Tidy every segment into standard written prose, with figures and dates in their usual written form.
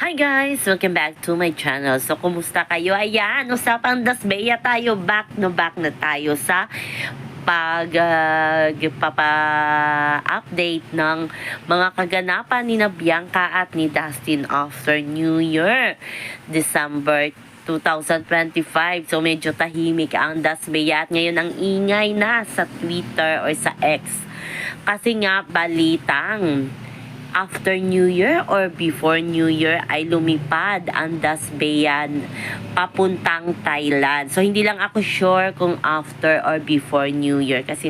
Hi guys! Welcome back to my channel. So, kumusta kayo? Ayan, usapang Dasbeya tayo. Back na tayo sa pagpapa-update ng mga kaganapan ni na Bianca at ni Dustin after New Year, December 2025. So, medyo tahimik ang Dasbeya at ngayon ang ingay na sa Twitter or sa X. Kasi nga, balitang after New Year or before New Year ay lumipad ang Dasbeyan papuntang Thailand. So, hindi lang ako sure kung after or before New Year. Kasi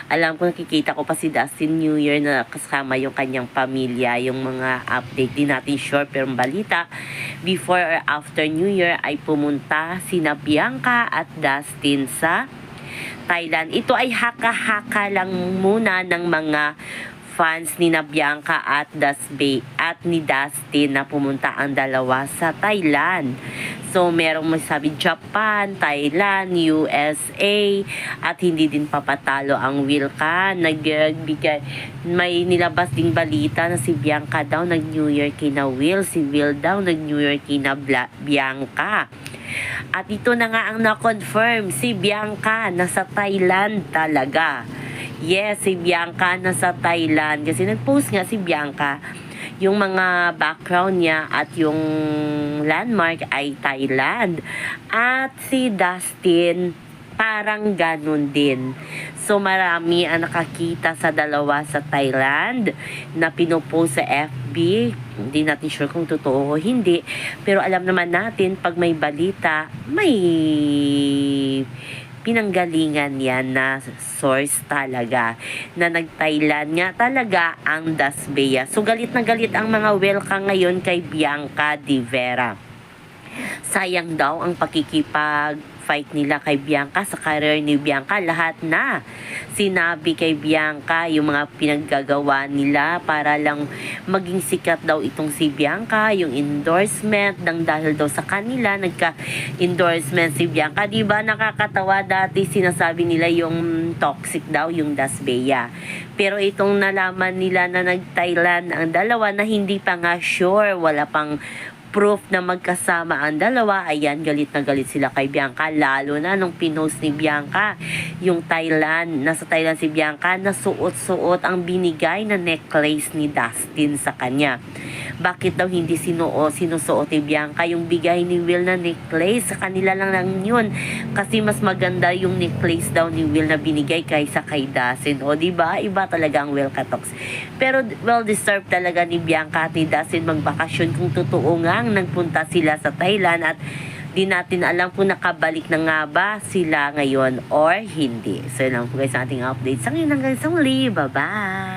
alam ko, nakikita ko pa si Dustin New Year na kasama yung kanyang pamilya. Yung mga update, di natin sure. Pero balita, before or after New Year ay pumunta sina Bianca at Dustin sa Thailand. Ito ay haka-haka lang muna ng mga fans ni na Bianca at ni Dustin na pumunta ang dalawa sa Thailand. So, merong masabi Japan, Thailand, USA, at hindi din papatalo ang Wilka. May nilabas ding balita na si Bianca daw nag-New Year kina Will, si Will daw nag-New Year kina Bianca. At ito na nga ang na-confirm, si Bianca nasa Thailand talaga. Yes, si Bianca nasa Thailand. Kasi nag-post nga si Bianca, yung mga background niya at yung landmark ay Thailand. At si Dustin, parang ganun din. So, marami ang nakakita sa dalawa sa Thailand na pinopost sa FB. Hindi natin sure kung totoo o hindi. Pero alam naman natin, pag may balita, may pinanggalingan yan na source talaga na nag-Thailand nga talaga ang Dasbeya. So, galit na galit ang mga welcome ngayon kay Bianca de Vera. Sayang daw ang pakikipag-fight nila kay Bianca sa career ni Bianca. Lahat na sinabi kay Bianca yung mga pinaggagawa nila para lang maging sikat daw itong si Bianca, yung endorsement dahil daw sa kanila nagka-endorsement si Bianca. Diba nakakatawa, dati sinasabi nila yung toxic daw yung Dasbeya. Pero itong nalaman nila na nag-Thailand ang dalawa na hindi pa nga sure, wala pang proof na magkasama ang dalawa, ayan, galit na galit sila kay Bianca, lalo na nung pinost ni Bianca yung Thailand, nasa Thailand si Bianca, na suot-suot ang binigay na necklace ni Dustin sa kanya. Bakit daw hindi sinusuot ni Bianca yung bigay ni Will na necklace? Sa kanila lang yun, kasi mas maganda yung necklace daw ni Will na binigay kaysa kay Dustin. O diba, iba talaga ang Will Katox. Pero well deserved talaga ni Bianca at ni Dustin magbakasyon kung totoo nga nagpunta sila sa Thailand, at di natin alam kung nakabalik na nga ba sila ngayon or hindi. So, yun lang po guys ang ating update. Sa ngayon hanggang sa muli. Bye-bye!